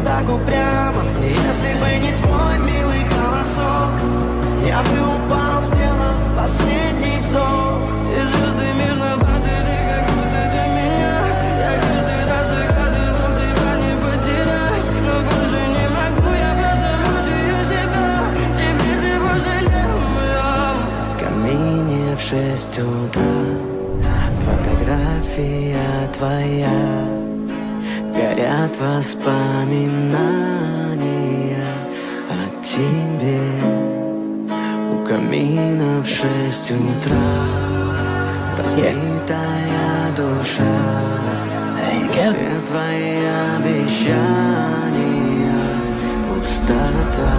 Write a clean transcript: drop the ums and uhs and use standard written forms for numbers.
вот так упрямо. И если бы не твой милый голосок, я бы упал, сделав последний вздох. И звезды мирно падают, как будто до меня. Я каждый раз загадывал тебя не потерять, но больше не могу, я просто мучаю себя. Теперь ты пожалел моем. В камине в 6 утра фотография твоя, горят воспоминания о тебе. У камина в 6 утра разбитая душа, все твои обещания пустота.